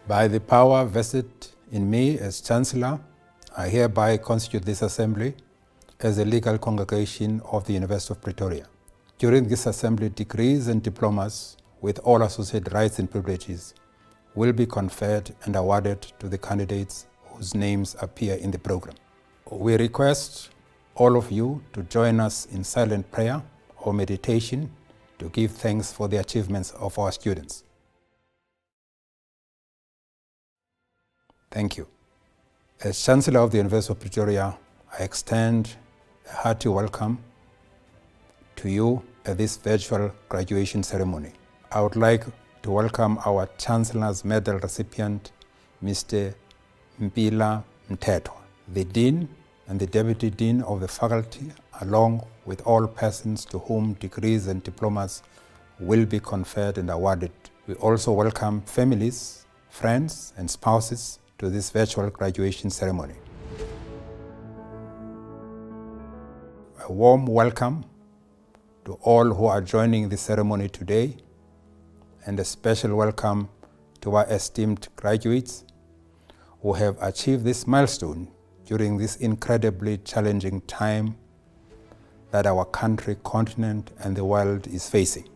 By the power vested in me as Chancellor, I hereby constitute this Assembly as a legal congregation of the University of Pretoria. During this Assembly, degrees and diplomas with all associated rights and privileges will be conferred and awarded to the candidates whose names appear in the program. We request all of you to join us in silent prayer or meditation to give thanks for the achievements of our students. Thank you. As Chancellor of the University of Pretoria, I extend a hearty welcome to you at this virtual graduation ceremony. I would like to welcome our Chancellor's medal recipient, Mr. Mthethwa, the Dean and the Deputy Dean of the Faculty, along with all persons to whom degrees and diplomas will be conferred and awarded. We also welcome families, friends, and spouses to this virtual graduation ceremony. A warm welcome to all who are joining the ceremony today, and a special welcome to our esteemed graduates who have achieved this milestone during this incredibly challenging time that our country, continent, and the world is facing.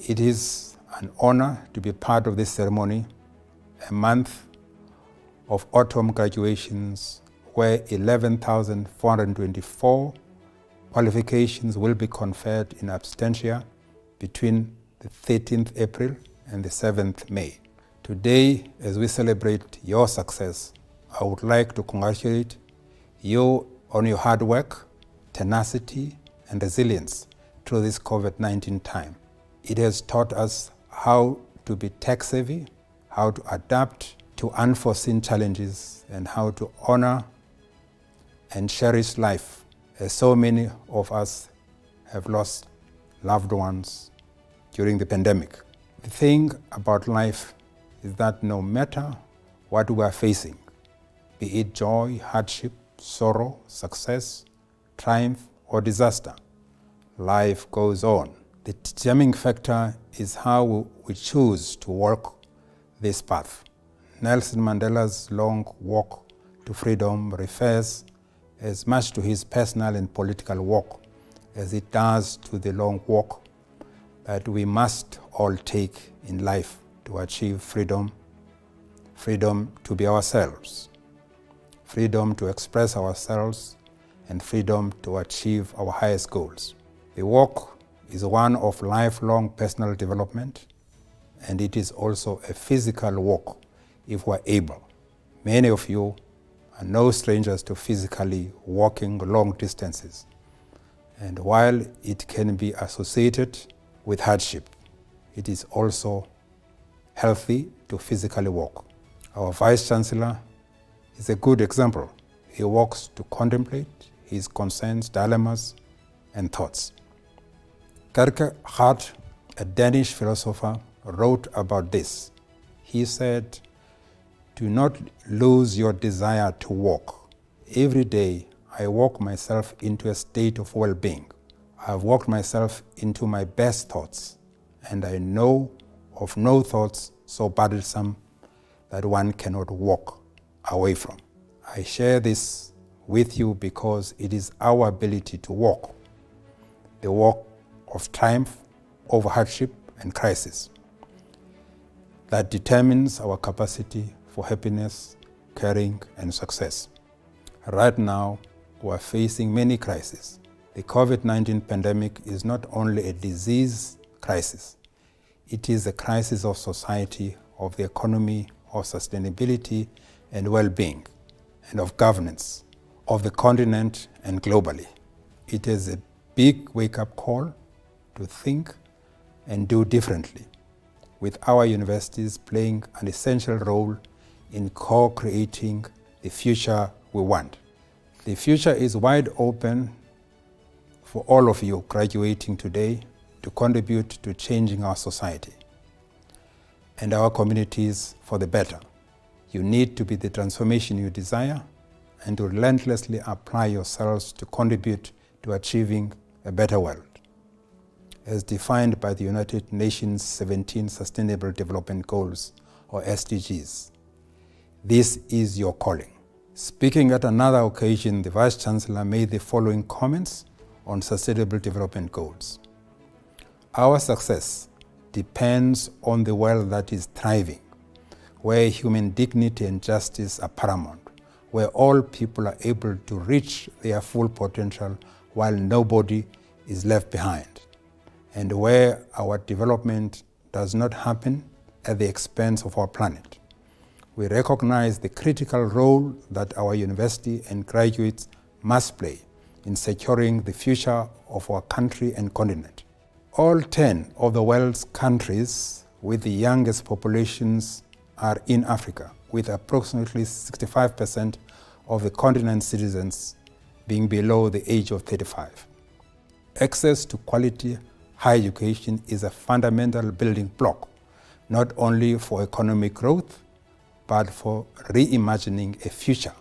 It is an honor to be part of this ceremony, a month of autumn graduations where 11,424 qualifications will be conferred in absentia between the 13th April and the 7th May. Today, as we celebrate your success, I would like to congratulate you on your hard work, tenacity, and resilience through this COVID-19 time. It has taught us how to be tech-savvy, how to adapt to unforeseen challenges, and how to honor and cherish life, as so many of us have lost loved ones during the pandemic. The thing about life is that no matter what we are facing, be it joy, hardship, sorrow, success, triumph, or disaster, life goes on. The determining factor is how we choose to walk this path. Nelson Mandela's long walk to freedom refers as much to his personal and political walk as it does to the long walk that we must all take in life to achieve freedom, freedom to be ourselves, freedom to express ourselves, and freedom to achieve our highest goals. The walk is one of lifelong personal development, and it is also a physical walk if we're able. Many of you are no strangers to physically walking long distances, and while it can be associated with hardship, it is also healthy to physically walk. Our Vice-Chancellor is a good example. He walks to contemplate his concerns, dilemmas, and thoughts. Kierkegaard, a Danish philosopher, wrote about this. He said, "Do not lose your desire to walk. Every day I walk myself into a state of well-being. I have walked myself into my best thoughts, and I know of no thoughts so burdensome that one cannot walk away from." I share this with you because it is our ability to walk, the walk of triumph over hardship and crisis, that determines our capacity for happiness, caring, and success. Right now, we are facing many crises. The COVID-19 pandemic is not only a disease crisis, it is a crisis of society, of the economy, of sustainability and well-being, and of governance, of the continent and globally. It is a big wake-up call to think and do differently, with our universities playing an essential role in co-creating the future we want. The future is wide open for all of you graduating today to contribute to changing our society and our communities for the better. You need to be the transformation you desire and to relentlessly apply yourselves to contribute to achieving a better world, as defined by the United Nations 17 Sustainable Development Goals, or SDGs. This is your calling. Speaking at another occasion, the Vice-Chancellor made the following comments on Sustainable Development Goals. Our success depends on the world that is thriving, where human dignity and justice are paramount, where all people are able to reach their full potential while nobody is left behind, and where our development does not happen at the expense of our planet. We recognize the critical role that our university and graduates must play in securing the future of our country and continent. All 10 of the world's countries with the youngest populations are in Africa, with approximately 65% of the continent's citizens being below the age of 35. Access to quality higher education is a fundamental building block, not only for economic growth, but for reimagining a future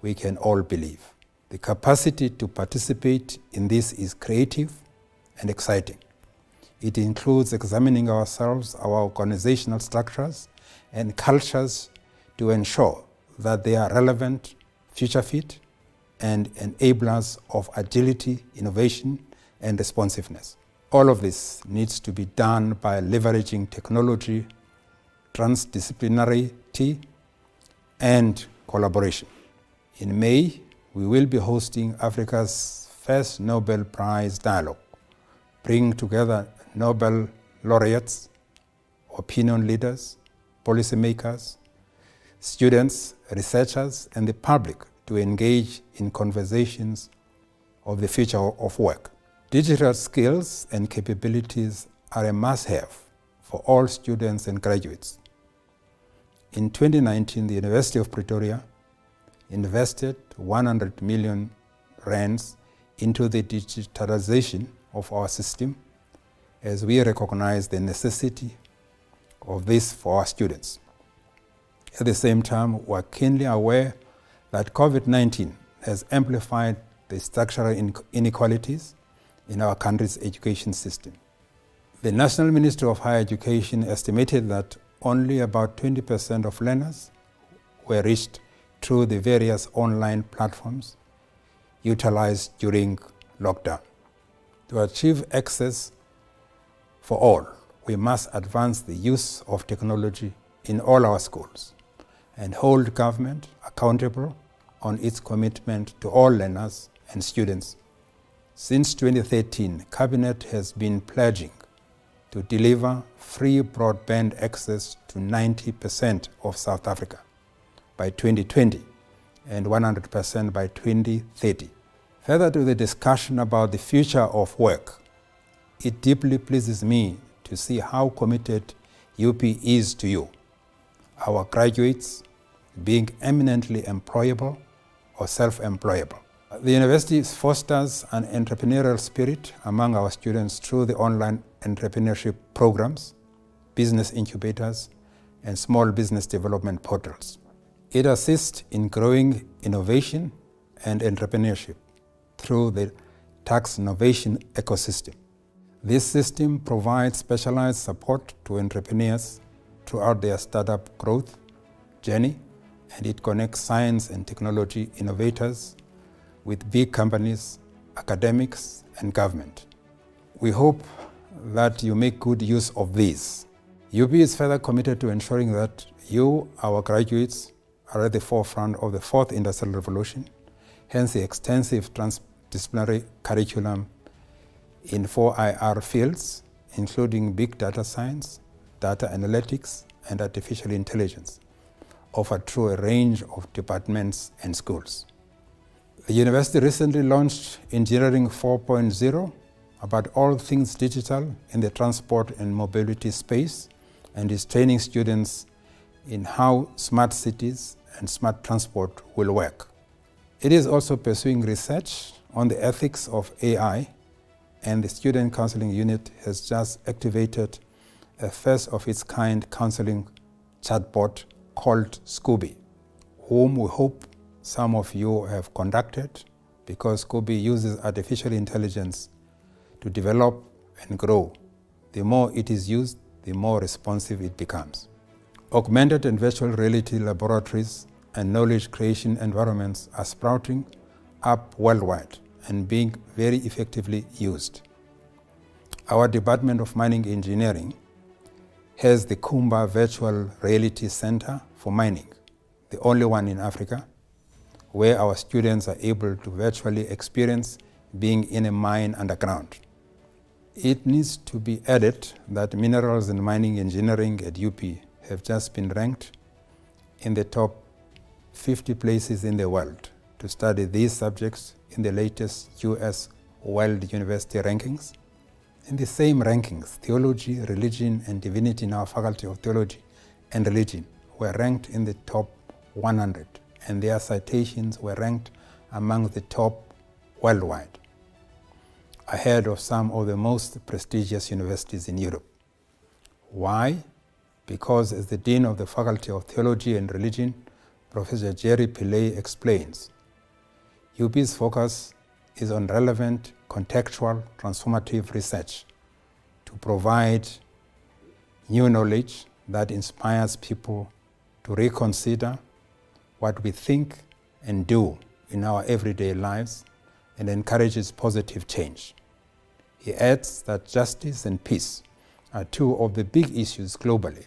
we can all believe. The capacity to participate in this is creative and exciting. It includes examining ourselves, our organizational structures, and cultures to ensure that they are relevant, future fit, and enablers of agility, innovation, and responsiveness. All of this needs to be done by leveraging technology, transdisciplinarity, and collaboration. In May, we will be hosting Africa's first Nobel Prize Dialogue, bringing together Nobel laureates, opinion leaders, policymakers, students, researchers, and the public to engage in conversations of the future of work. Digital skills and capabilities are a must-have for all students and graduates. In 2019, the University of Pretoria invested 100 million rands into the digitalization of our system, as we recognize the necessity of this for our students. At the same time, we are keenly aware that COVID-19 has amplified the structural inequalities in our country's education system. The National Ministry of Higher Education estimated that only about 20% of learners were reached through the various online platforms utilized during lockdown. To achieve access for all, we must advance the use of technology in all our schools and hold government accountable on its commitment to all learners and students. Since 2013, Cabinet has been pledging to deliver free broadband access to 90% of South Africa by 2020 and 100% by 2030. Further to the discussion about the future of work, it deeply pleases me to see how committed UP is to you, our graduates, being eminently employable or self-employable. The university fosters an entrepreneurial spirit among our students through the online entrepreneurship programs, business incubators, and small business development portals. It assists in growing innovation and entrepreneurship through the tax innovation ecosystem. This system provides specialized support to entrepreneurs throughout their startup growth journey, and it connects science and technology innovators with big companies, academics, and government. We hope that you make good use of these. UP is further committed to ensuring that you, our graduates, are at the forefront of the fourth industrial revolution, hence the extensive transdisciplinary curriculum in 4 IR fields, including big data science, data analytics, and artificial intelligence, offered through a range of departments and schools. The university recently launched Engineering 4.0 about all things digital in the transport and mobility space, and is training students in how smart cities and smart transport will work. It is also pursuing research on the ethics of AI, and the Student Counseling Unit has just activated a first-of-its-kind counseling chatbot called Scooby, whom we hope some of you have conducted, because Scooby uses artificial intelligence to develop and grow. The more it is used, the more responsive it becomes. Augmented and virtual reality laboratories and knowledge creation environments are sprouting up worldwide and being very effectively used. Our Department of Mining Engineering has the Kumba Virtual Reality Center for Mining, the only one in Africa, where our students are able to virtually experience being in a mine underground. It needs to be added that minerals and mining engineering at UP have just been ranked in the top 50 places in the world to study these subjects in the latest US World University rankings. In the same rankings, theology, religion, and divinity in our Faculty of Theology and Religion were ranked in the top 100, and their citations were ranked among the top worldwide, ahead of some of the most prestigious universities in Europe. Why? Because, as the Dean of the Faculty of Theology and Religion, Professor Jerry Pillay explains, UP's focus is on relevant, contextual, transformative research to provide new knowledge that inspires people to reconsider what we think and do in our everyday lives and encourages positive change. He adds that justice and peace are two of the big issues globally,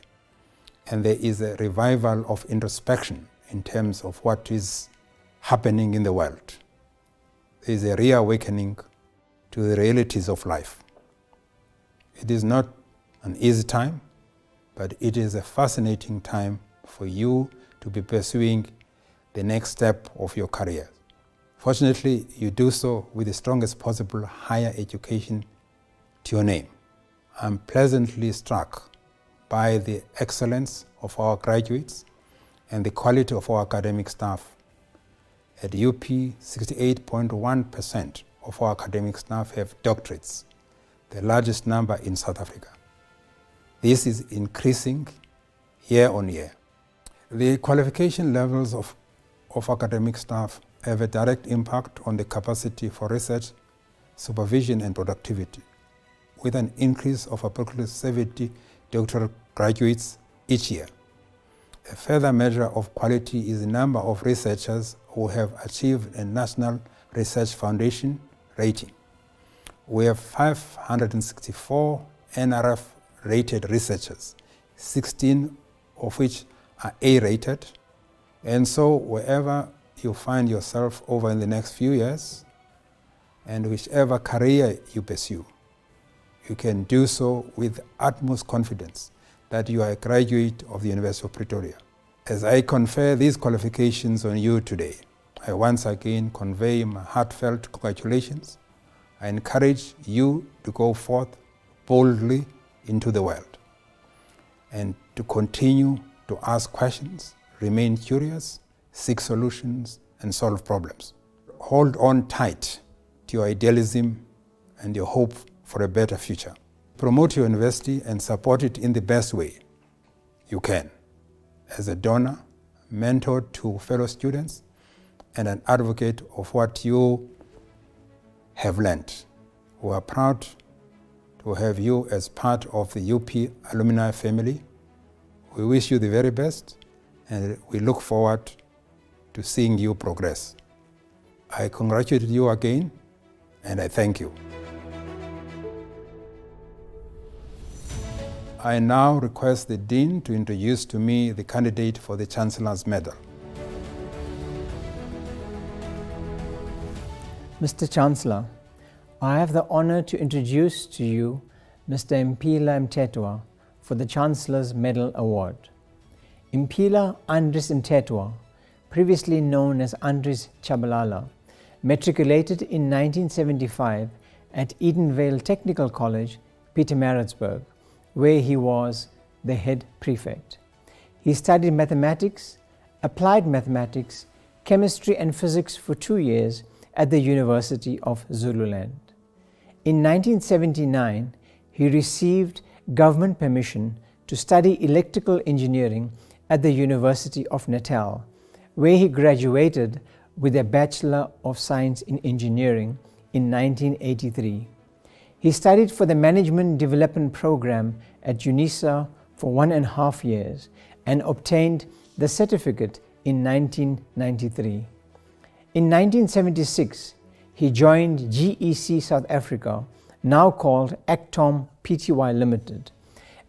and there is a revival of introspection in terms of what is happening in the world. There is a reawakening to the realities of life. It is not an easy time, but it is a fascinating time for you to be pursuing the next step of your career. Fortunately, you do so with the strongest possible higher education to your name. I'm pleasantly struck by the excellence of our graduates and the quality of our academic staff. At UP, 68.1% of our academic staff have doctorates, the largest number in South Africa. This is increasing year on year. The qualification levels of academic staff have a direct impact on the capacity for research, supervision, and productivity, with an increase of approximately 70 doctoral graduates each year. A further measure of quality is the number of researchers who have achieved a National Research Foundation rating. We have 564 NRF-rated researchers, 16 of which are A-rated, and so wherever you find yourself over in the next few years, and whichever career you pursue, you can do so with utmost confidence that you are a graduate of the University of Pretoria. As I confer these qualifications on you today, I once again convey my heartfelt congratulations. I encourage you to go forth boldly into the world and to continue to ask questions, remain curious, seek solutions, and solve problems. Hold on tight to your idealism and your hope for a better future. Promote your university and support it in the best way you can, as a donor, mentor to fellow students, and an advocate of what you have learned. We are proud to have you as part of the UP alumni family. We wish you the very best, and we look forward to seeing you progress. I congratulate you again, and I thank you. I now request the Dean to introduce to me the candidate for the Chancellor's Medal. Mr. Chancellor, I have the honor to introduce to you Mr. Mthethwa for the Chancellor's Medal Award. Impila Andries Mthethwa, previously known as Andries Chabalala, matriculated in 1975 at Edenvale Technical College, Pietermaritzburg, where he was the head prefect. He studied mathematics, applied mathematics, chemistry and physics for 2 years at the University of Zululand. In 1979, he received government permission to study electrical engineering at the University of Natal, where he graduated with a Bachelor of Science in Engineering in 1983. He studied for the Management Development Program at UNISA for 1.5 years and obtained the certificate in 1993. In 1976, he joined GEC South Africa, now called Actom Pty Limited,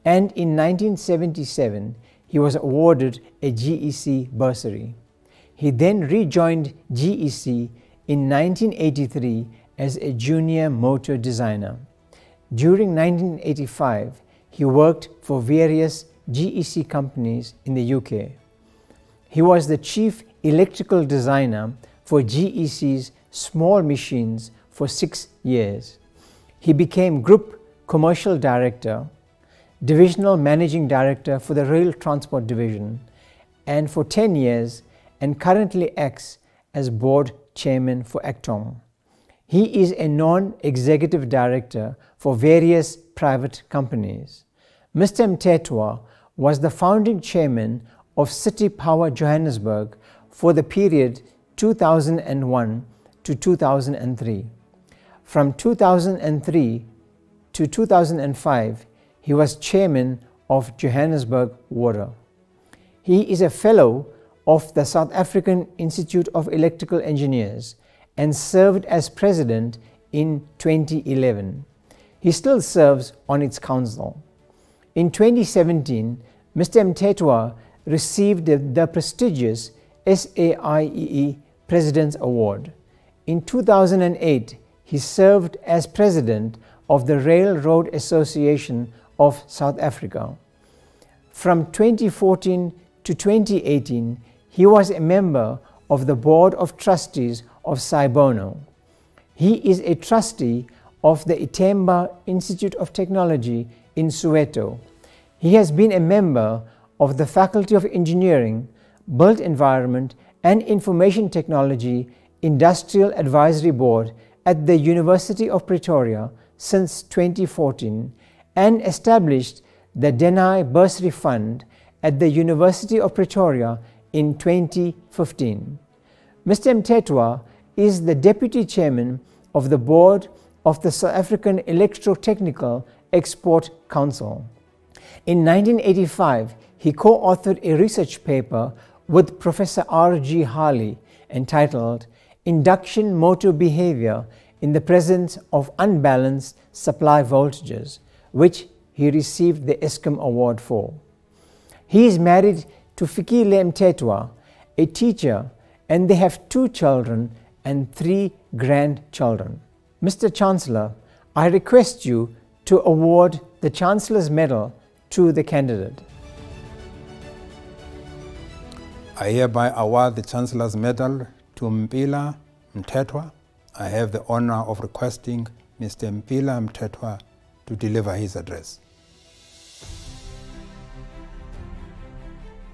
and in 1977 he was awarded a GEC bursary. He then rejoined GEC in 1983 as a junior motor designer. During 1985, he worked for various GEC companies in the UK. He was the chief electrical designer for GEC's small machines for 6 years. He became Group Commercial Director, Divisional Managing Director for the Rail Transport Division, and for 10 years, and currently acts as Board Chairman for Actom. He is a non-executive director for various private companies. Mr. Mthethwa was the founding chairman of City Power Johannesburg for the period 2001 to 2003. From 2003 to 2005, he was chairman of Johannesburg Water. He is a fellow of the South African Institute of Electrical Engineers and served as president in 2011. He still serves on its council. In 2017, Mr. Mthethwa received the prestigious SAIEE President's Award. In 2008, he served as president of the Railroad Association of South Africa. From 2014 to 2018, he was a member of the Board of Trustees of Saibono. He is a trustee of the Itemba Institute of Technology in Soweto. He has been a member of the Faculty of Engineering, Built Environment and Information Technology Industrial Advisory Board at the University of Pretoria since 2014 and established the Denai Bursary Fund at the University of Pretoria in 2015. Mr. Mthethwa is the Deputy Chairman of the Board of the South African Electrotechnical Export Council. In 1985, he co-authored a research paper with Professor R.G. Harley entitled Induction Motor Behavior in the Presence of Unbalanced Supply Voltages, which he received the Eskom Award for. He is married to Fikile Mthethwa, a teacher, and they have 2 children and 3 grandchildren. Mr. Chancellor, I request you to award the Chancellor's Medal to the candidate. I hereby award the Chancellor's Medal to Mpila Mthethwa. I have the honor of requesting Mr. Mpila Mthethwa to deliver his address.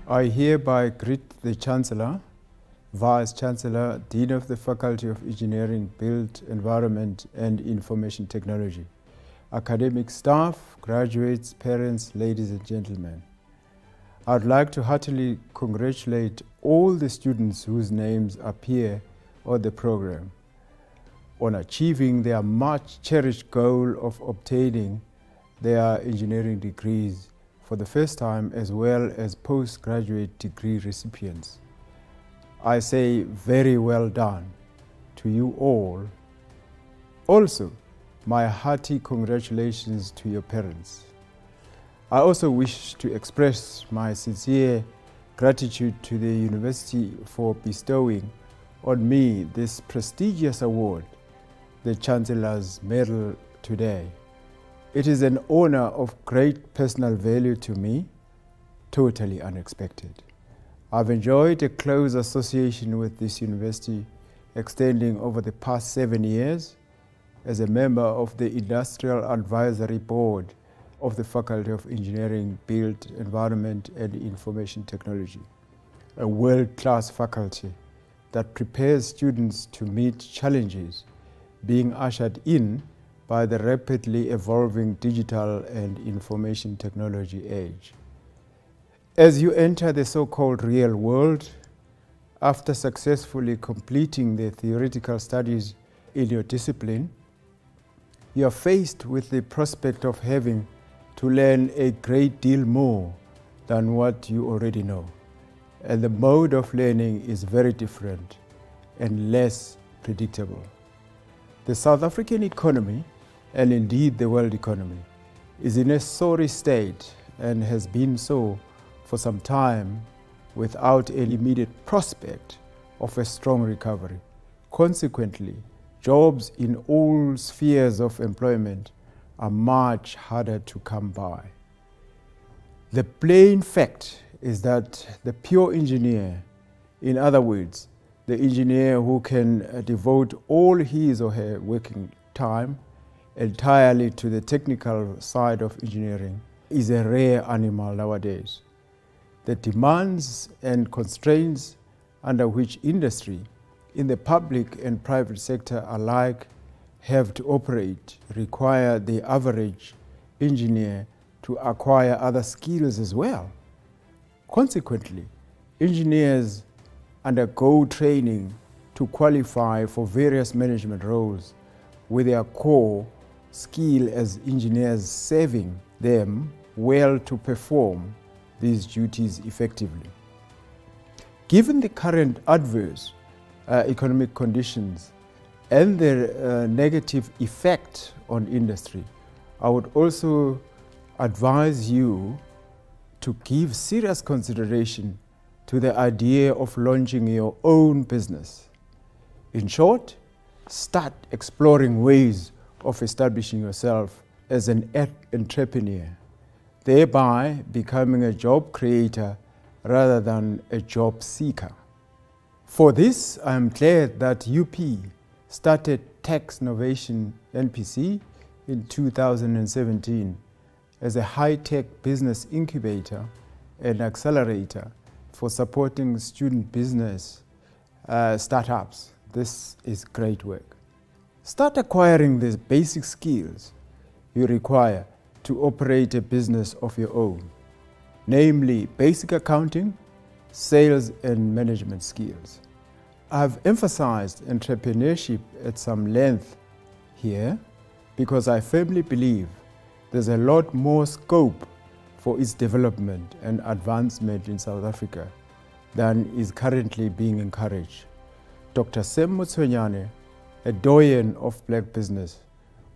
I hereby greet the Chancellor, Vice Chancellor, Dean of the Faculty of Engineering, Built Environment and Information Technology, academic staff, graduates, parents, ladies and gentlemen. I'd like to heartily congratulate all the students whose names appear on the program on achieving their much cherished goal of obtaining their engineering degrees for the first time, as well as postgraduate degree recipients. I say very well done to you all. Also, my hearty congratulations to your parents. I also wish to express my sincere gratitude to the university for bestowing on me this prestigious award, the Chancellor's Medal, today. It is an honor of great personal value to me, totally unexpected. I've enjoyed a close association with this university extending over the past 7 years as a member of the Industrial Advisory Board of the Faculty of Engineering, Built Environment and Information Technology, a world-class faculty that prepares students to meet challenges being ushered in by the rapidly evolving digital and information technology age. As you enter the so-called real world, after successfully completing the theoretical studies in your discipline, you are faced with the prospect of having to learn a great deal more than what you already know. And the mode of learning is very different and less predictable. The South African economy, and indeed the world economy, is in a sorry state and has been so for some time without an immediate prospect of a strong recovery. Consequently, jobs in all spheres of employment are much harder to come by. The plain fact is that the pure engineer, in other words, the engineer who can devote all his or her working time entirely to the technical side of engineering, is a rare animal nowadays. The demands and constraints under which industry, in the public and private sector alike, have to operate require the average engineer to acquire other skills as well. Consequently, engineers undergo training to qualify for various management roles, with their core skill as engineers serving them well to perform these duties effectively. Given the current adverse economic conditions and their negative effect on industry, I would also advise you to give serious consideration to the idea of launching your own business. In short, start exploring ways of establishing yourself as an entrepreneur, thereby becoming a job creator rather than a job seeker. For this, I am glad that UP started Tax Innovation NPC in 2017 as a high-tech business incubator and accelerator for supporting student business startups. This is great work. Start acquiring the basic skills you require to operate a business of your own, namely basic accounting, sales and management skills. I've emphasized entrepreneurship at some length here because I firmly believe there's a lot more scope for its development and advancement in South Africa than is currently being encouraged. Dr. Sam Mthethwa, a doyen of black business,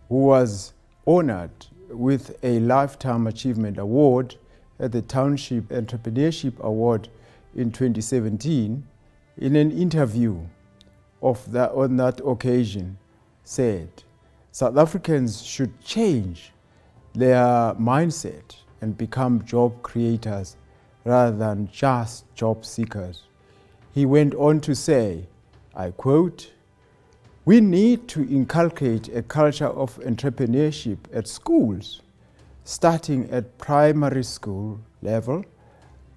who was honored with a Lifetime Achievement Award at the Township Entrepreneurship Award in 2017, in an interview on that occasion, said, South Africans should change their mindset and become job creators rather than just job seekers. He went on to say, I quote, "We need to inculcate a culture of entrepreneurship at schools, starting at primary school level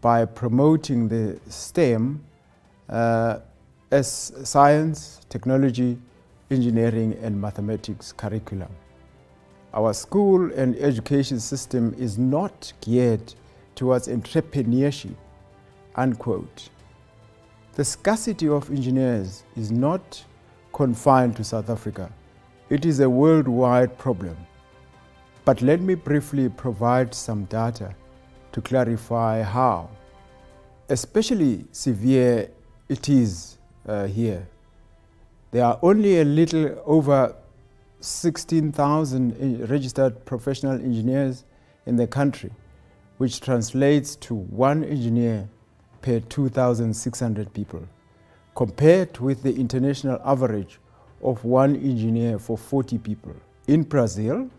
by promoting the STEM as science, technology, engineering and mathematics curriculum. Our school and education system is not geared towards entrepreneurship," unquote. The scarcity of engineers is not confined to South Africa. It is a worldwide problem. But let me briefly provide some data to clarify how, especially severe it is here. There are only a little over 16,000 registered professional engineers in the country, which translates to 1 engineer per 2,600 people, compared with the international average of 1 engineer for 40 people. In Brazil,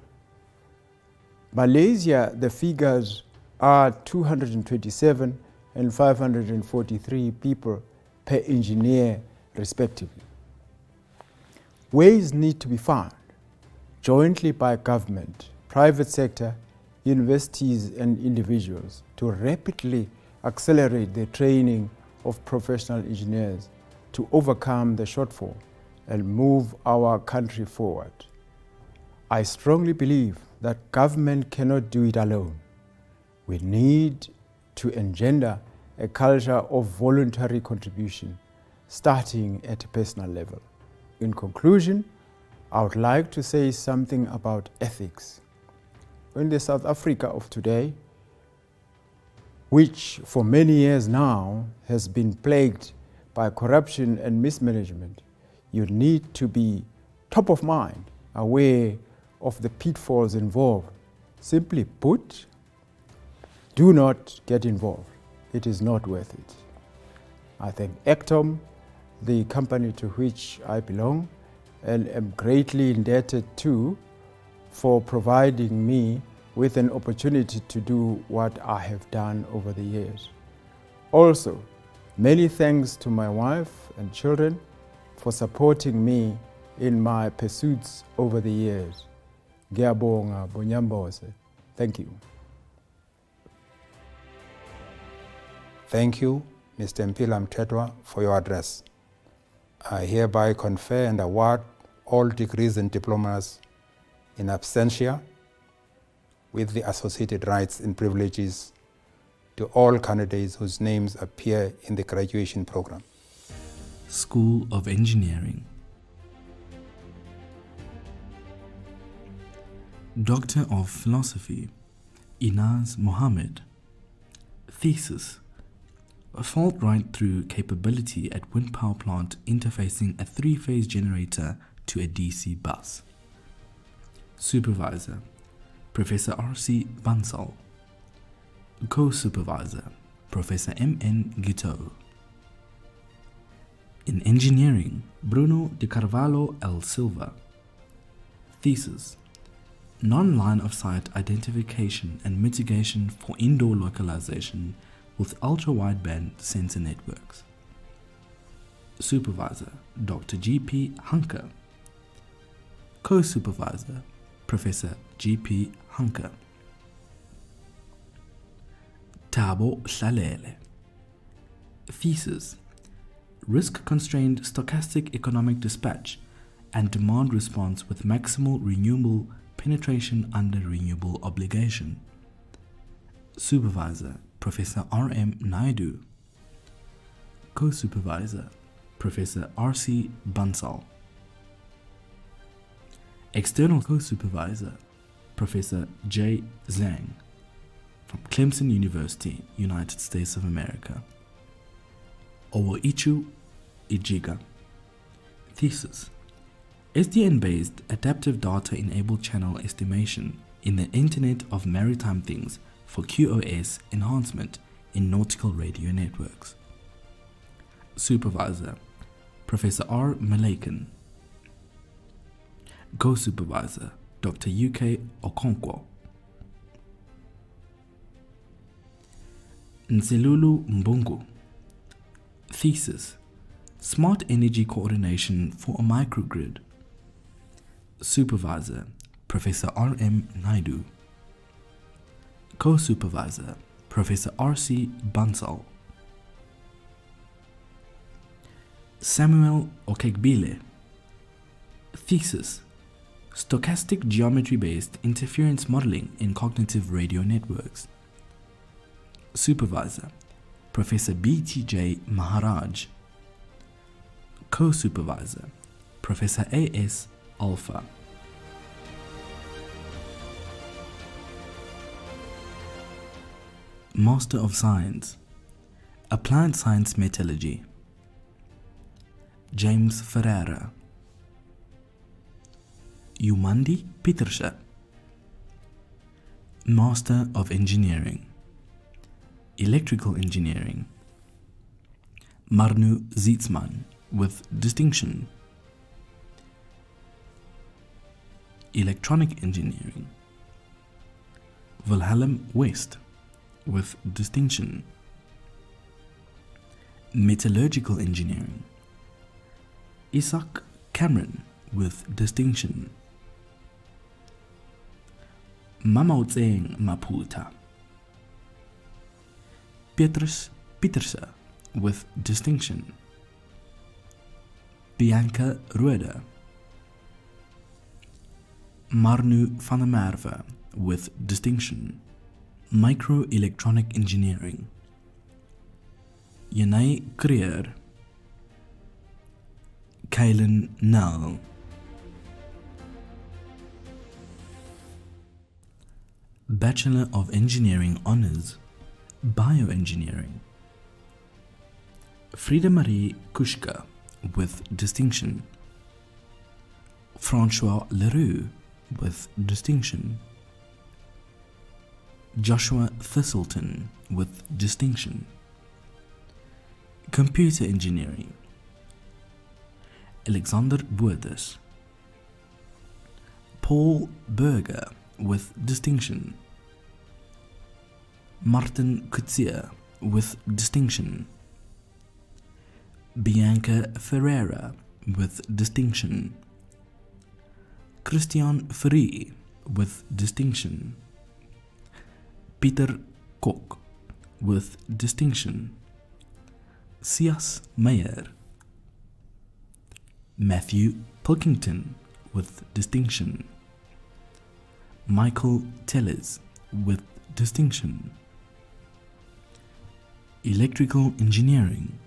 Malaysia, the figures are 227 and 543 people per engineer, respectively. Ways need to be found, jointly by government, private sector, universities and individuals, to rapidly accelerate the training of professional engineers to overcome the shortfall and move our country forward. I strongly believe that government cannot do it alone. We need to engender a culture of voluntary contribution, starting at a personal level. In conclusion, I would like to say something about ethics. In the South Africa of today, which for many years now has been plagued by corruption and mismanagement, you need to be top of mind, aware of the pitfalls involved. Simply put, do not get involved. It is not worth it. I thank Ectom, the company to which I belong, and am greatly indebted to for providing me with an opportunity to do what I have done over the years. Also, many thanks to my wife and children for supporting me in my pursuits over the years. Ngiyabonga, Bonyambose. Thank you. Thank you, Mr. Mpila Mthethwa, for your address. I hereby confer and award all degrees and diplomas in absentia with the associated rights and privileges to all candidates whose names appear in the graduation program. School of Engineering. Doctor of Philosophy, Inaz Mohammed. Thesis: a fault right-through capability at wind power plant interfacing a three-phase generator to a DC bus. Supervisor: Professor R.C. Bansal. Co-supervisor: Professor M.N. Giteau. In Engineering, Bruno de Carvalho L. Silva. Thesis: non-line of sight identification and mitigation for indoor localization with ultra-wideband sensor networks. Supervisor: Dr. G.P. Hunker. Co-supervisor: Professor G.P. Hunker. Thabo Hlalele. Thesis: risk-constrained stochastic economic dispatch and demand response with maximal renewable penetration under renewable obligation. Supervisor: Professor R.M. Naidu. Co-supervisor: Professor R.C. Bansal. External co-supervisor: Professor J. Zhang from Clemson University, United States of America. Owoichu Ijiga. Thesis: SDN-based adaptive data-enabled channel estimation in the Internet of Maritime Things for QoS enhancement in nautical radio networks. Supervisor: Professor R. Malakan. Co-supervisor: Dr. UK Okonkwo. Nzelulu Mbungu. Thesis: smart energy coordination for a microgrid. Supervisor: Professor R.M. Naidu. Co-supervisor: Professor R.C. Bansal. Samuel Okegbile. Thesis: stochastic geometry-based interference modeling in cognitive radio networks. Supervisor: Professor B.T.J. Maharaj. Co-supervisor: Professor A.S. Alpha. Master of Science, Applied Science Metallurgy. James Ferreira. Umandi Pietersche. Master of Engineering, Electrical Engineering. Marnu Zietsman with distinction. Electronic Engineering. Wilhelm West with distinction. Metallurgical Engineering. Isaac Cameron with distinction. Mamaotseng Maputa. Petrus Pieterse with distinction. Bianca Roeder. Marnu van der Merwe with distinction. Microelectronic Engineering. Yanai Creer. Kylan Null. Bachelor of Engineering Honours, Bioengineering. Frida Marie Kushka with distinction. Francois Leroux with distinction. Joshua Thistleton with distinction. Computer Engineering. Alexander Boertes. Paul Berger with distinction. Martin Coetzee with distinction. Bianca Ferreira with distinction. Christian Free with distinction. Peter Kok with distinction. Sias Meyer. Matthew Pilkington with distinction. Michael Tellers with distinction. Electrical Engineering.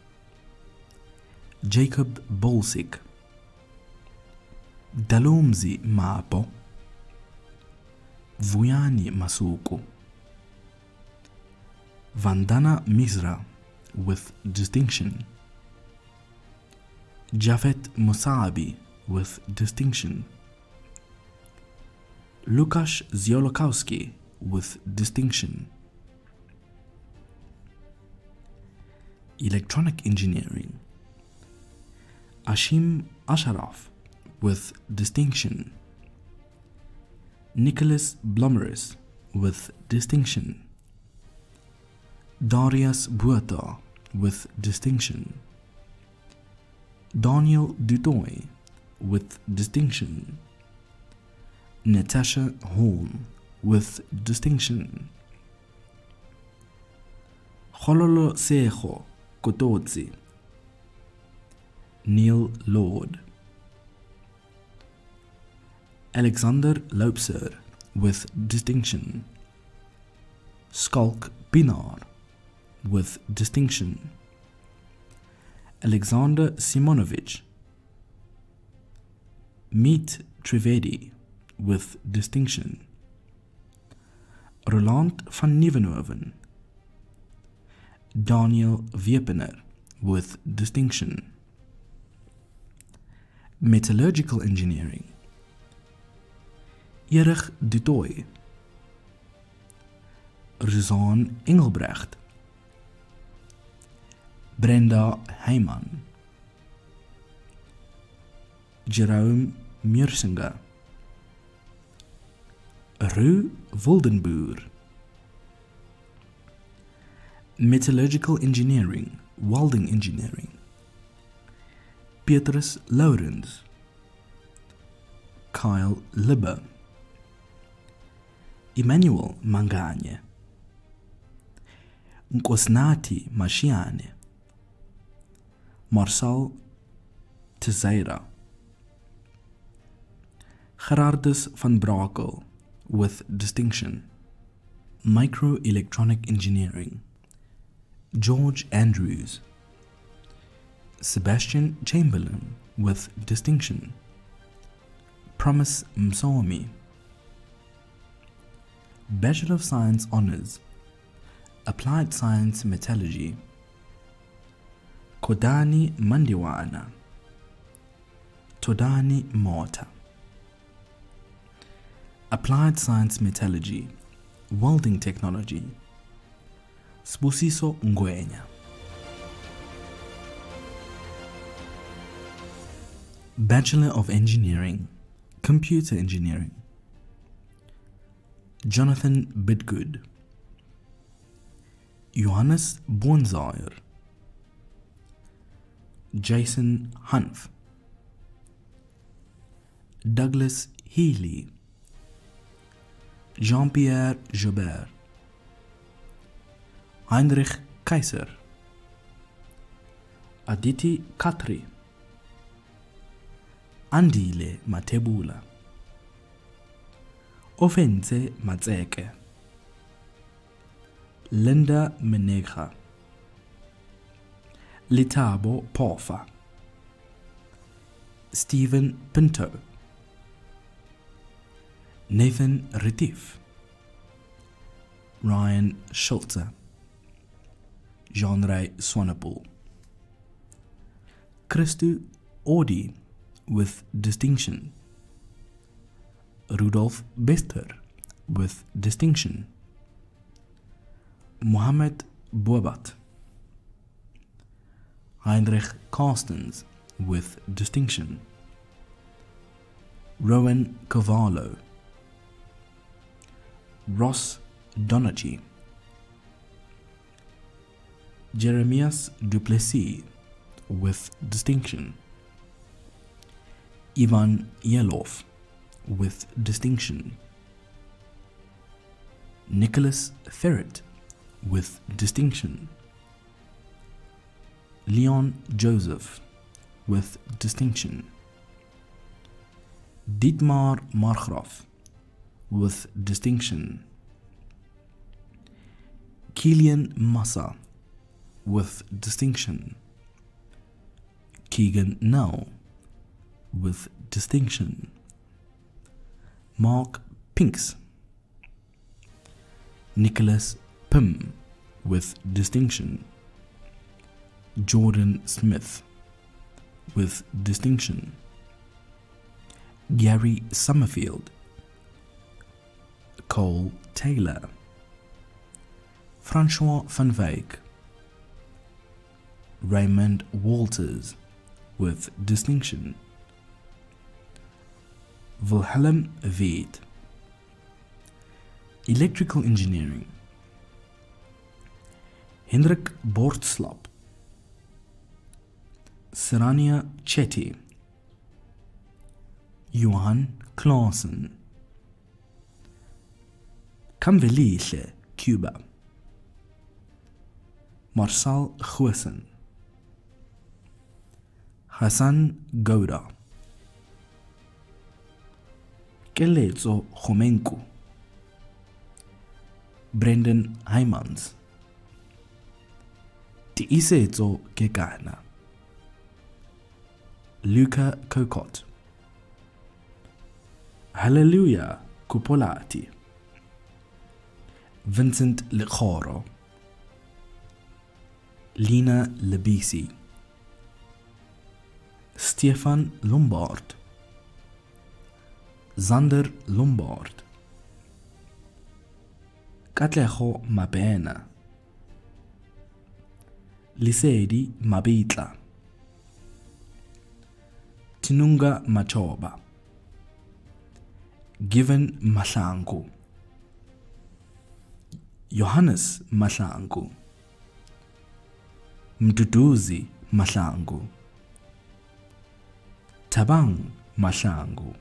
Jacob Bolsik. Dalomzi Maapo. Vuyani Masuku. Vandana Misra with distinction. Jafet Musabi with distinction. Lukasz Ziolokowski with distinction. Electronic Engineering. Ashim Asharaf with distinction. Nicholas Blummeris with distinction. Darius Buata with distinction. Daniel Dutoy with distinction. Natasha Holm with distinction. Khololo Sejo Kotodzi. Neil Lord. Alexander Loubser with distinction. Skalk Pinar with distinction. Alexander Simonovich. Meet Trivedi with distinction. Roland van Nieuwenhoven. Daniel Wiepener with distinction. Metallurgical Engineering. Erich Dutoy. Rizan Engelbrecht. Brenda Heiman. Jerome Miersinger. Ru Woldenboer. Metallurgical Engineering, Welding Engineering. Petrus Lourens. Kyle Libbe. Emmanuel Manganye. Nkosnati Mashiane. Marcel Tezeira. Gerardus van Brakel with distinction. Microelectronic Engineering. George Andrews. Sebastian Chamberlain with distinction. Promise Msomi. Bachelor of Science Honours. Applied Science Metallurgy. Kodani Mandiwana. Todani Morta. Applied Science Metallurgy, Welding Technology. Sbusiso Ngwenya. Bachelor of Engineering, Computer Engineering. Jonathan Bidgood. Johannes Bonzaier. Jason Hanf. Douglas Healy. Jean-Pierre Joubert. Heinrich Kaiser. Aditi Khatri. Andile Matebula. Ofenze Matseke. Linda Menegha. Litabo Porfa. Stephen Pinto. Nathan Retief. Ryan Schulze. Jean-Ray Swanepoel. Christo Audi with distinction. Rudolf Bester with distinction. Mohammed Bouabat. Heinrich Carstens with distinction. Rowan Cavallo. Ross Donaghey. Jeremias Duplessis with distinction. Ivan Yelov with distinction. Nicholas Ferret with distinction. Leon Joseph with distinction. Dietmar Margraaf with distinction. Kilian Massa with distinction. Keegan Nell with distinction. Mark Pinks. Nicholas Pym with distinction. Jordan Smith with distinction. Gary Summerfield. Cole Taylor. Francois van Wyk. Raymond Walters with distinction. Wilhelm Veet. Electrical engineering. Hendrik Bortslap. Sarania Chetty. Johan Clausen. Kamvelile, Cuba. Marcel Goosen. Hassan Gouda. Keletso Khomenko. Brendan Heymans. Tiisetso Kekana. Luca Kokot. Hallelujah Kupolati. Vincent Likhoro. Lina Lebisi. Stefan Lombard. Zander Lombard. Katlejo Mapena. Lisedi Mabitla. Tinunga Machoba. Given Mahlangu. Johannes Mahlangu. Mduduzi Mahlangu. Tabang Mahlangu.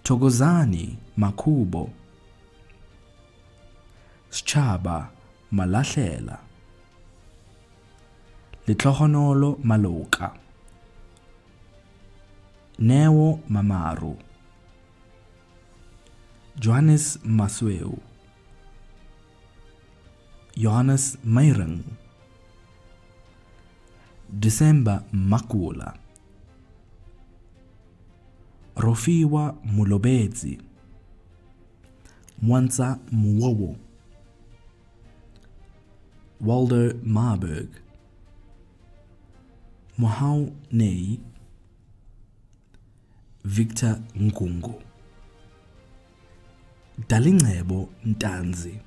Togozani Makubo. Schaba Malahlela. Litlohonolo Maloka. Newo Mamaru. Johannes Masweu. Johannes Meyrang. December Makula. Rofiwa Mulobezi. Mwanza Muwowo. Waldo Marburg. Mohau Nei. Victor Nkungu. Dalingebo Ntanzi.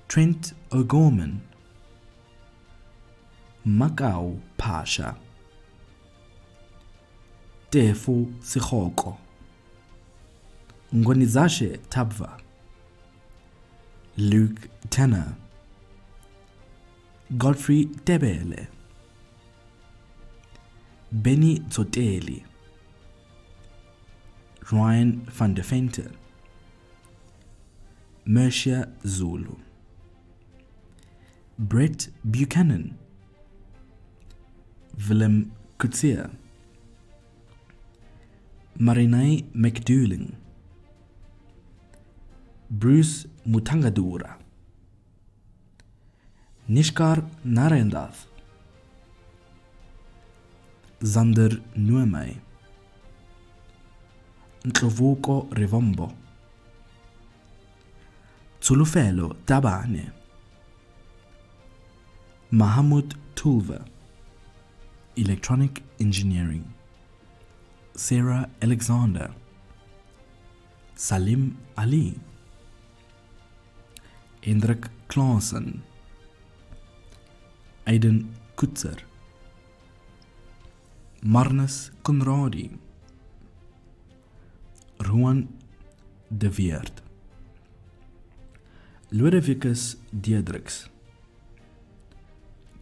Trent O'Gorman. Makau Pasha. Tefu Sikhoko. Ngonizashe Tabva. Luke Tanner. Godfrey Tebele. Benny Tsoteli. Ryan van der Venter. Mercia Zulu. Brett Buchanan. Willem Kutsia. Marinai McDouling. Bruce Mutangadura. Nishkar Narendath. Zander Nuemai. Ntlovuko Rivombo. Tsulufelo Tabane. Mahamud Tulva, Electronic Engineering. Sarah Alexander, Salim Ali, Hendrik Klaassen, Aiden Kutzer, Marnus Conradi, Ruan de Weert, Ludovicus Diedriks,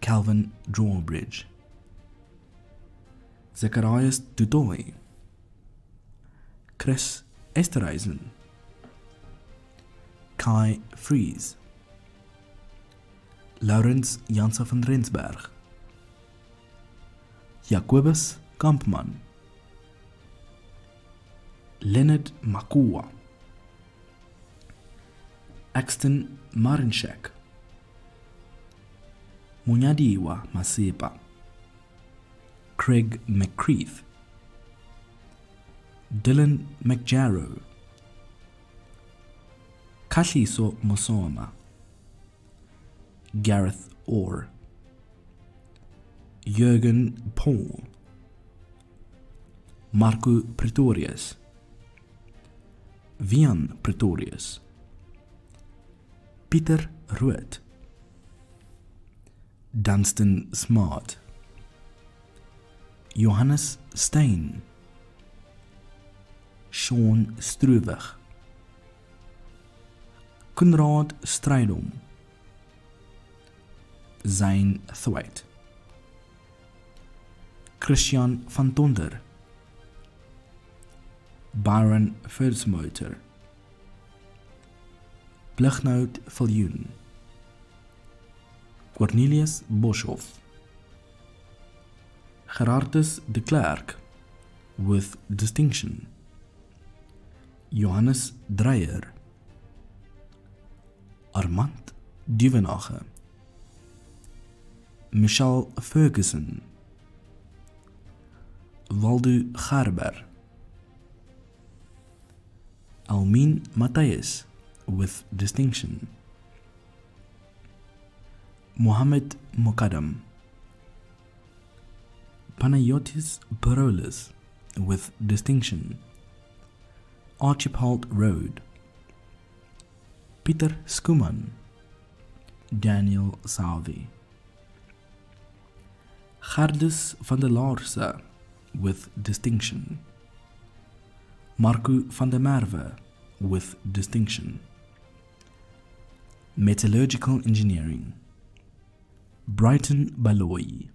Calvin Drawbridge, Zacharias Dutoy, Chris Esterhuizen, Kai Fries, Laurens Janse van Rensberg, Jacobus Kampman, Leonard Makua, Axton Marinchak, Munyadiwa Masepa, Craig McCreath, Dylan McJarrow, Kashiso Mosoma, Gareth Orr, Jürgen Paul, Marco Pretorius, Vian Pretorius, Peter Root, Dunstan Smart, Johannes Stein, Sean Struwig, Konrad Strijdom, Zyn Thwaite, Christian van Tonder, Byron Versmoter, Plignout Viljoen, Cornelius Boshoff, Gerardus de Klerk with distinction, Johannes Dreyer, Armand Duvenage, Michelle Ferguson, Waldo Garber, Almien Matthias with distinction, Mohammed Mokadam, Panayotis Parolis with distinction, Archibald Road, Peter Skuman, Daniel Salvi, Gardus van der Laarse with distinction, Marco van der Merwe with distinction, Metallurgical Engineering, Brighton Baloyi,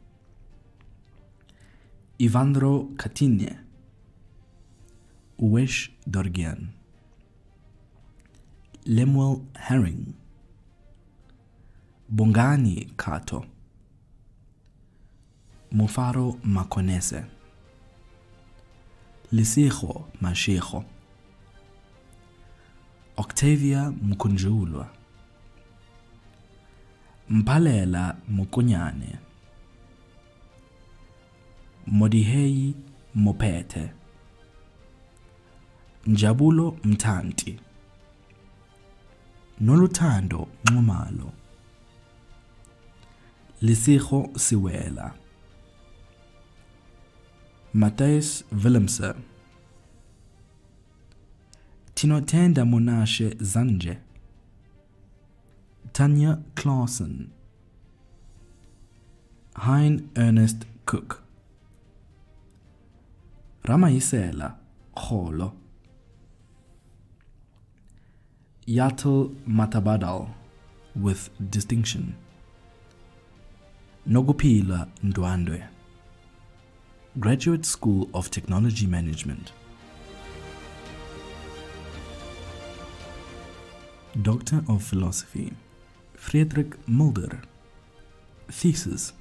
Ivandro Katinye, Uwesh Dorgian, Lemuel Herring, Bongani Kato, Mufaro Makonese, Lisejo Mashejo, Octavia Mukunjulwa, Mpalela Mukunyane, Modihei Mopete, Njabulo Mtanti, Noluthando Nxumalo, Lisejo Siwela, Matthias Willemse, Tinotenda Monashe Zanje, Tanya Klaassen, Hein Ernest Cook, Ramaisela Kholo, Yatel Matabadal with distinction, Nogupila Ndwandwe, Graduate School of Technology Management, Doctor of Philosophy, Friedrich Mulder, Thesis,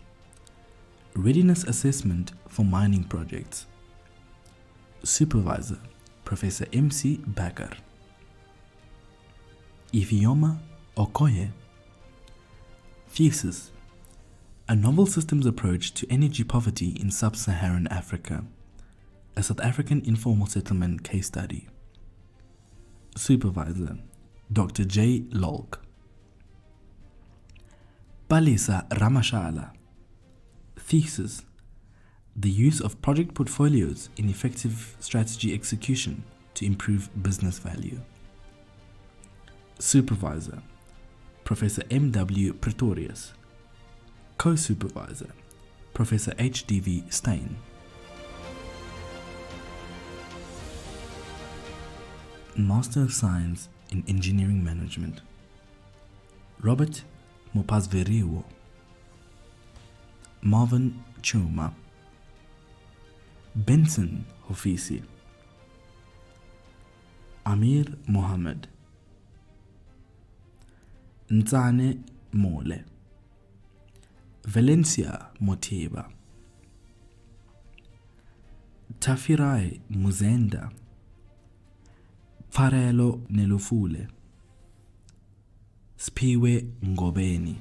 Readiness Assessment for Mining Projects, Supervisor, Professor M.C. Bakker, Ifeoma Okoye, Thesis, A Novel Systems Approach to Energy Poverty in Sub-Saharan Africa, a South African Informal Settlement Case Study, Supervisor, Dr. J. Lolk, Palisa Ramashala. Thesis: the use of project portfolios in effective strategy execution to improve business value. Supervisor: Professor M.W. Pretorius. Co-supervisor: Professor H.D.V. Stein. Master of Science in Engineering Management: Robert Mopazveriwo, Marvin Chuma, Benson Hofisi, Amir Mohammed, Ntsane Mole, Valencia Moteba, Tafirai Muzenda, Farelo Nelufule, Spiwe Ngobeni,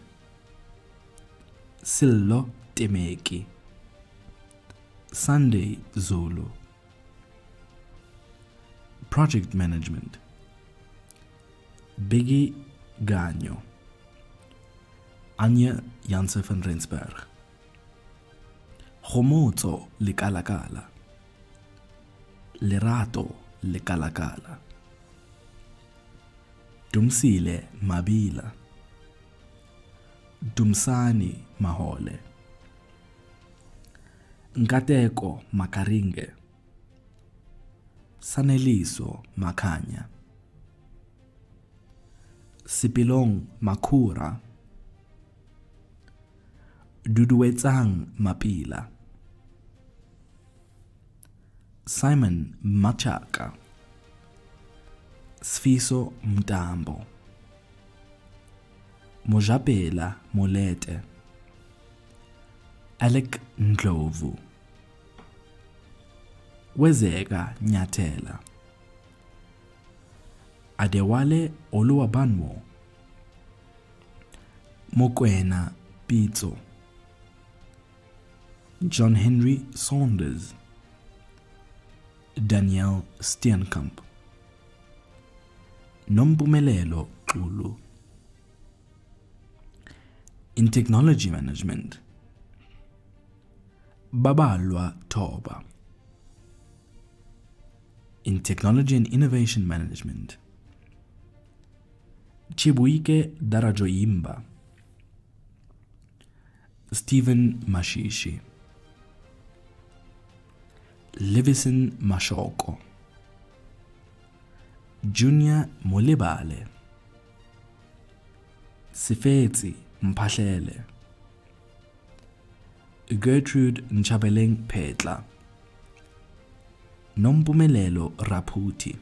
Sillo Temeki, Sunday Zulu. Project Management: Biggie Ganyo, Anja Janse van Rensberg, Gomotso Lekalakala, Lerato Lekalakala, Dumsile Mabila, Dumsani Mahole, Nkateko Makaringe, Saneliso Makanya, Sipilong Makura, Duduetsang Mapila, Simon Machaka, Sfiso Mtambo, Mojapela Molete, Alec Ndlovu, Wezeka Nyathela, Adewale Oluwabanwo, Mokwena Pitso, John Henry Saunders, Danielle Steenkamp, Nompumelelo Xulu. In Technology Management: Babalwa Toba. In Technology and Innovation Management: Chibuike Darajoyimba, Stephen Mashishi, Livison Mashoko, Junior Molebale, Sifetsi Mpahlele, Gertrude Nchabeleng Pedla, Nompumelelo Raputi,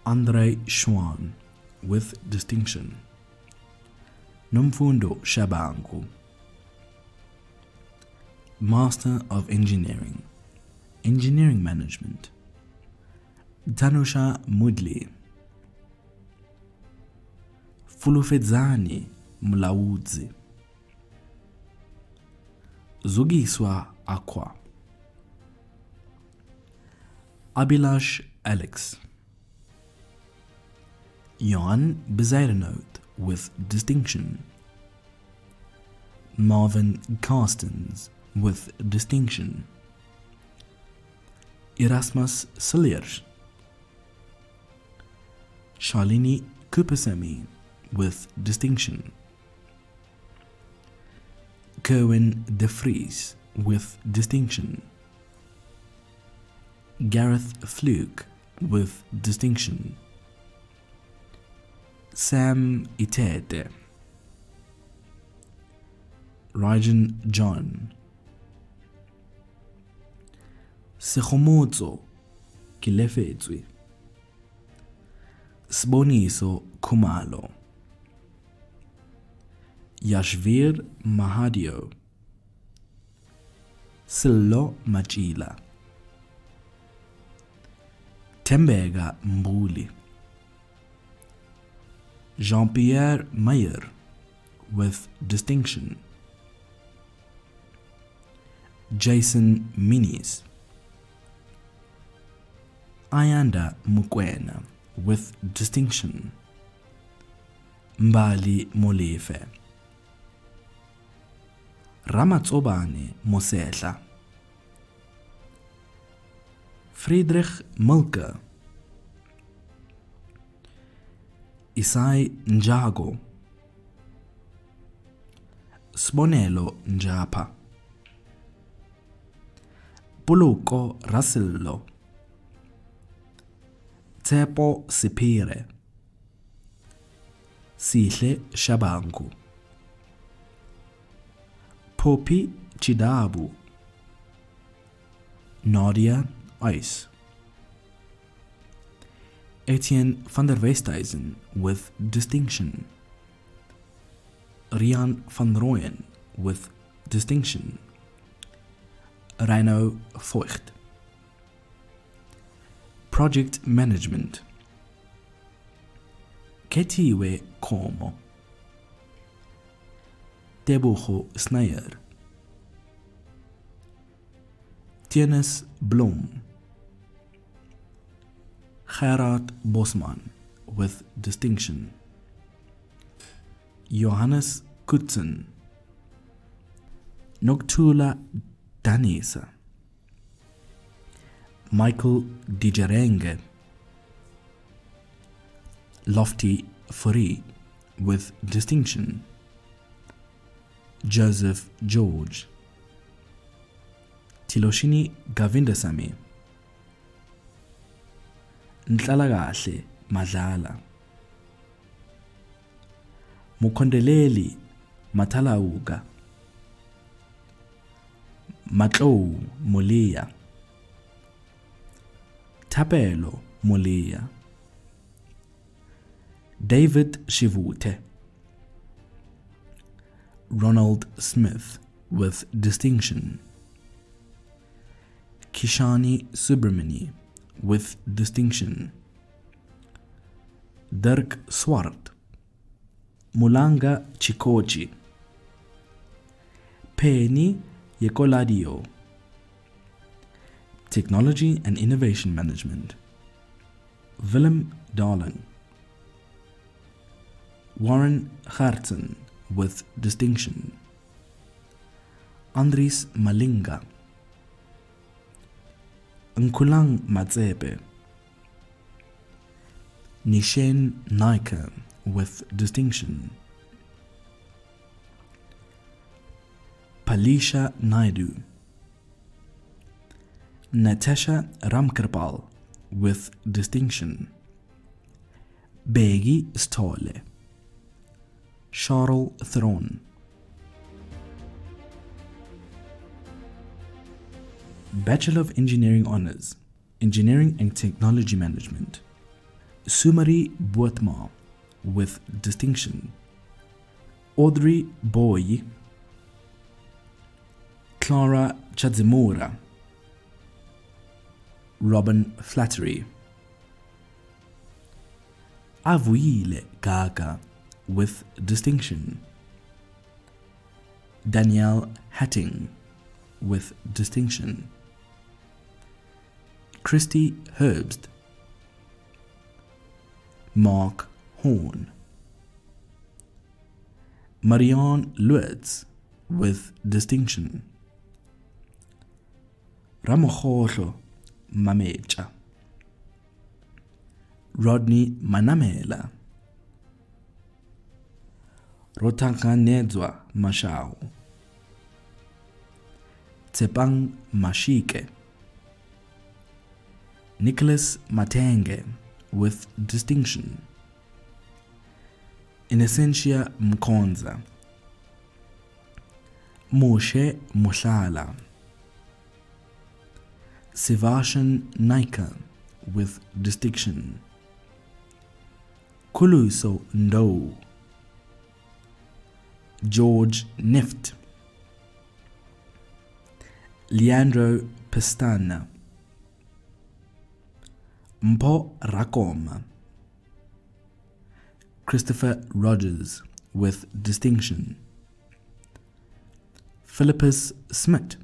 Andre Schwan with distinction, Nomfundo Shabangu, Master of Engineering, Engineering Management, Tanusha Mudli, Fulufedzani Mlaudzi, Zugiswa Aqua, Abilash Alex, Jan Bezairenhout with distinction, Marvin Carstens with distinction, Erasmus Silier, Shalini Kupasemi with distinction, Kerwin De Vries with distinction, Gareth Fluke with distinction, Sam Itete, Rajan John, Sekhomozo Kilefetswe, Sboniso Kumalo, Yashvir Mahadio, Sillo Machila, Tembega Mbuli, Jean-Pierre Meyer with distinction, Jason Minis, Ayanda Mukwena with distinction, Mbali Molefe, Ramatsobane Mosehla, Friedrich Milke, Isai Njago, Sbonelo Njapa, Puluko Rasillo, Tsepo Sipire, Sihle Shabangu, Popi Chidabu, Nadia Ice, Etienne van der Westhuizen with distinction, Rian van Rooyen with distinction, Reino Voigt. Project Management, Ketiwe Komo, Tebogo Sneyer, Tienes Blom, Gerard Bosman with distinction, Johannes Kutzen, Noctula Danesa, Michael Digerenge, Lofty Fourie with distinction, Joseph George, Tiloshini Govindasamy, Nhlalakahle Madlala, Mukondeleli Matalauga, Matlou Molia, Tapelo Molia, David Shivute, Ronald Smith with distinction, Kishani Subramani with distinction, Dirk Swart, Mulanga Chikochi, Penny Yekoladio, Technology and Innovation Management, Willem Darling, Warren Hartson with distinction, Andries Malinga, Nkulang Matsepe, Nishen Naika with distinction, Palisha Naidu, Natasha Ramkarpal with distinction, Begi Stole, Charles Theron. Bachelor of Engineering Honours, Engineering and Technology Management, Sumari Boatma with distinction, Audrey Boy, Clara Chadzimura, Robin Flattery, Avuile Gaga with distinction, Danielle Hatting with distinction, Christy Herbst, Mark Horn, Marianne Lutz with distinction, Ramokhohlo Mamecha, Rodney Manamela, Rotankanedzwa Mashao, Tsepang Mashike, Nicholas Matenge with distinction, Innocentia Mkonza, Moshe Mohlala, Sivashan Naika with distinction, Kuluso Ndo, George Nift, Leandro Pestana, Mpo Rakoma, Christopher Rogers with distinction, Philippus Smith,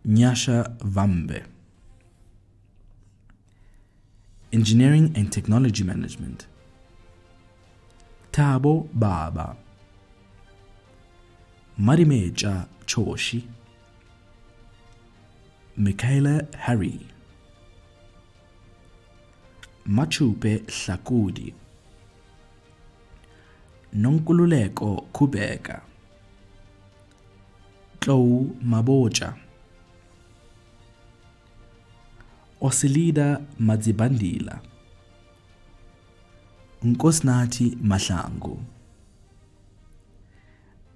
Nyasha Vambe. Engineering and Technology Management, Thabo Baba, Marimeja Choshi, Michaela Harry, Machupe Hlakudi, Nonkululeko Kubeka, Tlou Maboja, Osilida Madzibandila, Nkosnathi Mahlangu,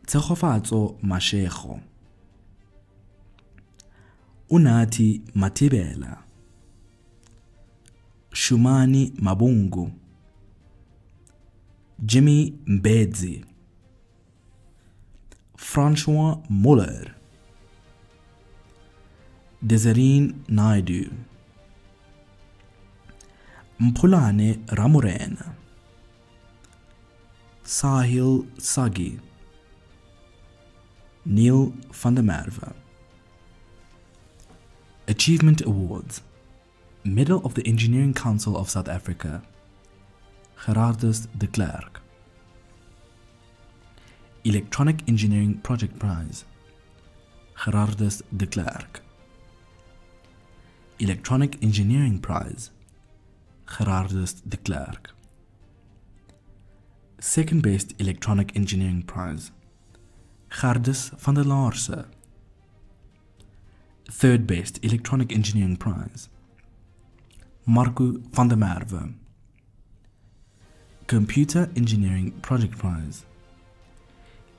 Tshegofatso Mashego, Unathi Matibela, Shumani Mabungu, Jimmy Mbedzi, Francois Muller, Desireen Naidu, Mpulane Ramurena, Sahil Sagi, Neil van der Merwe. Achievement Awards. Medal of the Engineering Council of South Africa, Gerardus de Klerk. Electronic Engineering Project Prize, Gerardus de Klerk. Electronic Engineering Prize, Gerardus de Klerk. Second Best Electronic Engineering Prize, Gerdus van der Laarse. Third Best Electronic Engineering Prize, Marco van der Merwe. Computer Engineering Project Prize,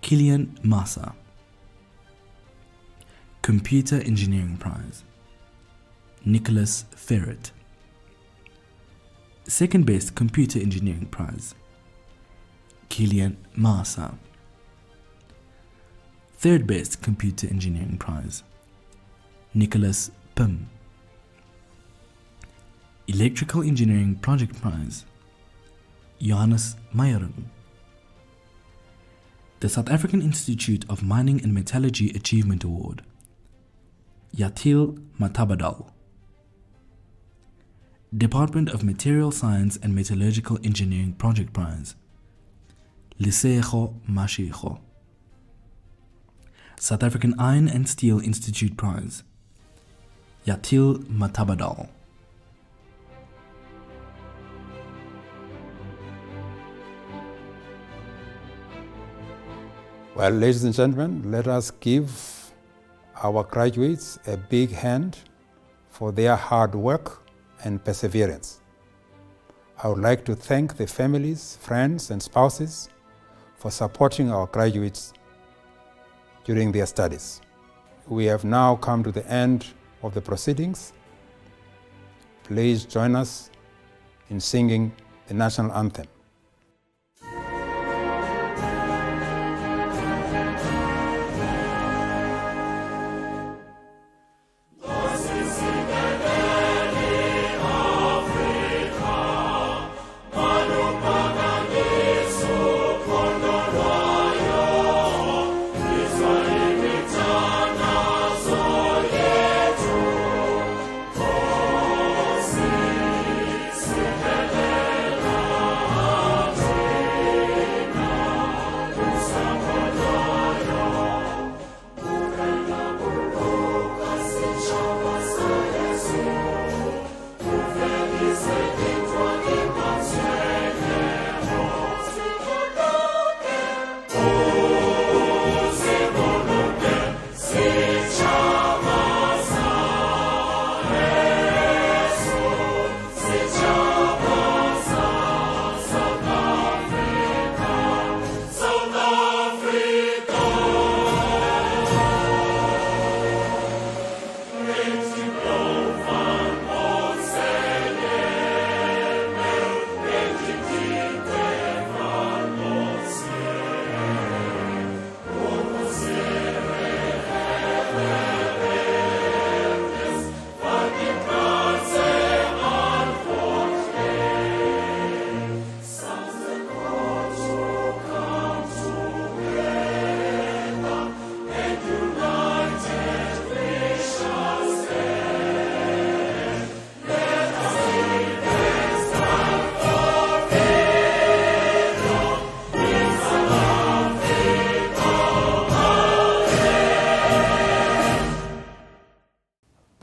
Kilian Massa. Computer Engineering Prize, Nicholas Ferret. Second Best Computer Engineering Prize, Kilian Massa. Third Best Computer Engineering Prize, Nicholas Pim. Electrical Engineering Project Prize, Johannes Meyering. The South African Institute of Mining and Metallurgy Achievement Award, Yatil Matabadal. Department of Material Science and Metallurgical Engineering Project Prize, Lisego Mashego. South African Iron and Steel Institute Prize, Yatil Matabadal. Well, ladies and gentlemen, let us give our graduates a big hand for their hard work and perseverance. I would like to thank the families, friends, and spouses for supporting our graduates during their studies. We have now come to the end of the proceedings. Please join us in singing the national anthem.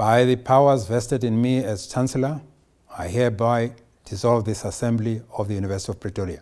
By the powers vested in me as Chancellor, I hereby dissolve this Assembly of the University of Pretoria.